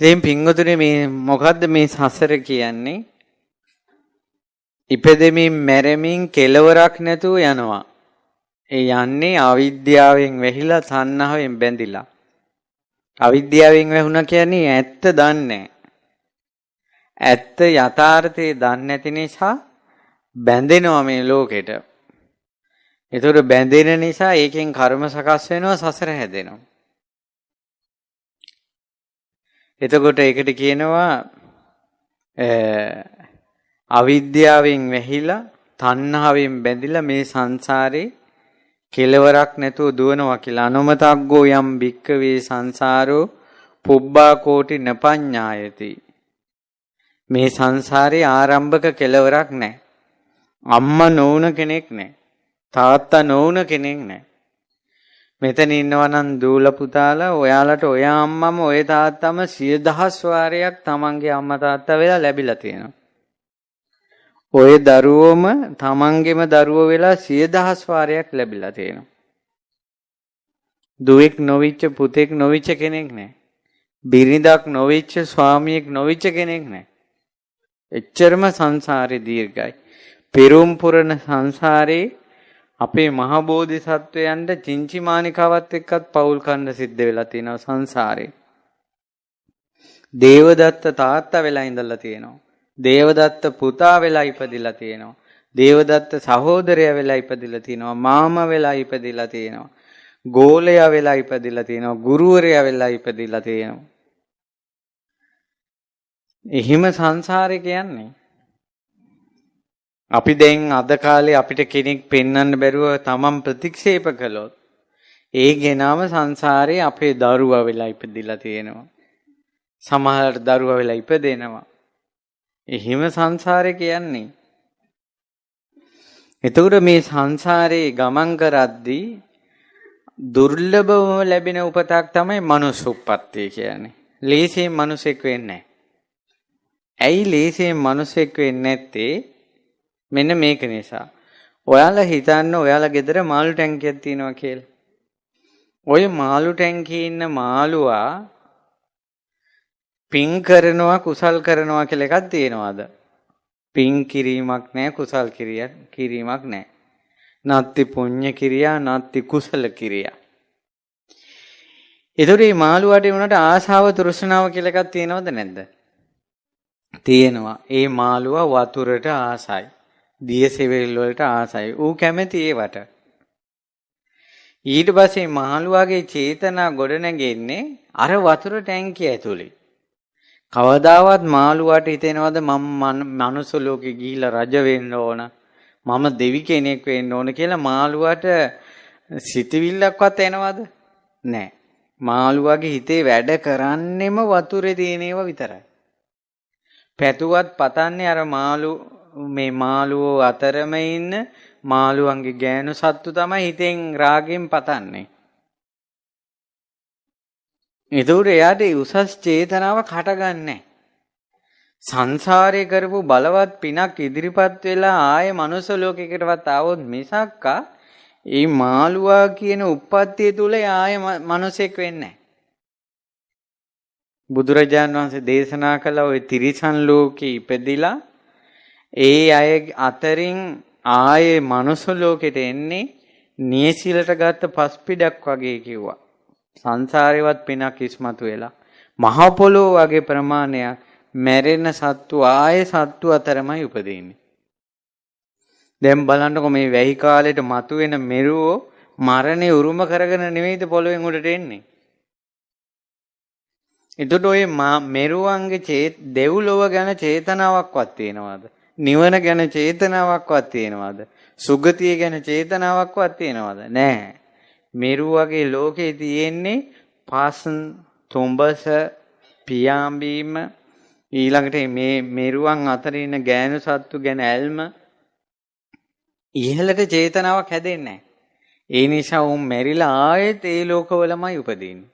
ඉතින් පින්වතුනි මේ මොකද්ද මේ සසර කියන්නේ? ඉපදෙමින් මැරෙමින් කෙලවරක් නැතුව යනවා. ඒ යන්නේ අවිද්‍යාවෙන් වැහිලා තණ්හාවෙන් බැඳිලා. අවිද්‍යාවෙන් වැහුණා කියන්නේ ඇත්ත දන්නේ. ඇත්ත යථාර්ථය දන්නේ නැති නිසා බැඳෙනවා මේ ලෝකෙට. ඒතකොට බැඳෙන නිසා ඒකෙන් කර්ම සකස් වෙනවා සසර හැදෙනවා. එතකොට ඒකට කියනවා අවිද්‍යාවෙන් වැහිලා තණ්හාවෙන් බැඳිලා මේ සංසාරේ කෙලවරක් නැතුව දුවනවා කියලා. අනුමතග්ගෝ යම් භික්කවේ සංසාරෝ පුබ්බා කෝටි නපඤ්ඤායති. මේ සංසාරේ ආරම්භක කෙලවරක් නැහැ. අම්මා නොවුන කෙනෙක් නැහැ. තාත්තා නොවුන කෙනෙක් නැහැ. මෙතන ඉන්නවා නම් දූල පුතාලා ඔයාලට ඔය අම්මම ඔය තාත්තම 100,000 වාරයක් තමන්ගේ අම්මා තාත්තා වෙලා ලැබිලා තියෙනවා. ඔය දරුවෝම තමන්ගේම දරුවෝ වෙලා 100,000 වාරයක් ලැබිලා තියෙනවා. දුවෙක් නොවිච්ච පුතෙක් නොවිච්ච කෙනෙක් නැහැ. බිරිඳක් නොවිච්ච ස්වාමියෙක් නොවිච්ච කෙනෙක් නැහැ. එච්චරම සංසාරේ දීර්ඝයි. පෙරම් පුරන සංසාරේ අපේ මහ බෝධිසත්වයන්ට චින්චිමානිකාවත් එක්කත් පවුල් කන්න සිද්ධ වෙලා තියෙනවා සංසාරේ. දේවදත්ත තාත්තා වෙලා ඉඳලා තියෙනවා. දේවදත්ත පුතා වෙලා ඉපදිලා තියෙනවා. දේවදත්ත සහෝදරයා වෙලා ඉපදිලා තියෙනවා. මාමා වෙලා ඉපදිලා තියෙනවා. ගෝලයා වෙලා ඉපදිලා තියෙනවා. ගුරුවරයා වෙලා ඉපදිලා තියෙනවා. එහිම සංසාරේ කියන්නේ. අපි දැන් අද කාලේ අපිට කෙනෙක් පෙන්වන්න බැරුව තමන් ප්‍රතික්ෂේප කළොත් ඒ ගෙනාම සංසාරේ අපේ දරුවා වෙලා ඉපදිලා තියෙනවා. සමහරට දරුවා වෙලා ඉපදෙනවා. එහිම සංසාරේ කියන්නේ. එතකොට මේ සංසාරේ ගමන් කරද්දී දුර්ලභව ලැබෙන උපතක් තමයි මනුස්ස උප්පත්තිය කියන්නේ. ලේසියෙන් මිනිසෙක් වෙන්නේ නැහැ. ඇයි ලේසියෙන් මිනිසෙක් වෙන්නේ නැත්තේ? මෙන්න මේක නිසා. ඔයාලා හිතන්න ඔයාලා ගෙදර මාළු ටැංකියක් තියෙනවා කියලා. ඔය මාළු ටැංකියේ ඉන්න මාළුවා පින් කරනවා කුසල් කරනවා කියලා එකක් තියෙනවද? පින් කිරීමක් නැහැ කුසල් කිරීමක් නැහැ. නත්ති පුඤ්ඤ කිරියා නත්ති කුසල කිරියා. ඒතකොට මේ මාළුවාට උනට ආශාව තෘෂ්ණාව කියලා එකක් තියෙනවද නැද්ද? තියෙනවා. ඒ මාළුවා වතුරට ආසයි. දිය සෙවිල් වලට ආසයි. ඌ කැමති ඒවට. ඊට පස්සේ මාළුවාගේ චේතනා ගොඩනගෙන්නේ අර වතුර ටැංකිය ඇතුලේ. කවදාවත් මාළුවාට හිතෙනවද මම මනුස්ස ලෝකෙ ගිහිලා රජ වෙන්න ඕන, මම දෙවි කෙනෙක් වෙන්න ඕන කියලා මාළුවාට සිතවිල්ලක්වත් එනවද? නැහැ. මාළුවාගේ හිතේ වැඩ කරන්නෙම වතුරේ තියෙන ඒවා විතරයි. පැතුවත් පතන්නේ අර මේ මාළුවෝ අතරම ඉන්න මාළුවන්ගේ ගෑනු සත්තු තමයි හිතෙන් රාගෙන් පතන්නේ. ඒතකොට එයාට උසස් චේතනාවක් හටගන්නේ. සංසාරේ කරපු බලවත් පිනක් ඉදිරිපත් වෙලා ආයේ මනුස්ස ලෝකයකටවත් ආවොත් මිසක්කා ඒ මාළුවා කියන උප්පත්තිය තුල ආයේ මනුස්සෙක් වෙන්නේ නැහැ. බුදුරජාණන් වහන්සේ දේශනා කළ ওই තිරිසන් ලෝකේ ඉපදිලා ඒ අය අතරින් ආයේ මනුස්ස ලෝකෙට එන්නේ නියසිලට ගත්ත පස්පිඩක් වගේ කිව්වා. සංසාරේවත් පිනක් ඉස්මතු වෙලා මහ පොළොව වගේ ප්‍රමාණයක් මැරෙන සත්තු ආයේ සත්තු අතරමයි උපදින්නේ. දැන් බලන්නකො මේ වැහි කාලේට මතුවෙන මෙරුවෝ මරණය උරුම කරගෙන නෙවෙයිද පොළොවෙන් උඩට එන්නේ. එතකොට ඔය මෙරුවන්ගේ දෙව්ලොව ගැන චේතනාවක්වත් තියෙනවද? නිවන ගැන චේතනාවක්වත් තියෙනවද? සුගතිය ගැන චේතනාවක්වත් තියෙනවද? නැහැ. මෙරුවගේ ලෝකේ තියෙන්නේ පාසන්, තුඹස, පියාඹීම, ඊළඟට මේ මෙරුවන් අතර ඉන්න ගෑනු සත්තු ගැන ඇල්ම, ඉහළට චේතනාවක් හැදෙන්නේ නැහැ. ඒ නිසා උන් මැරිලා ආයෙත් ඒ ලෝකවලමයි උපදින්නේ.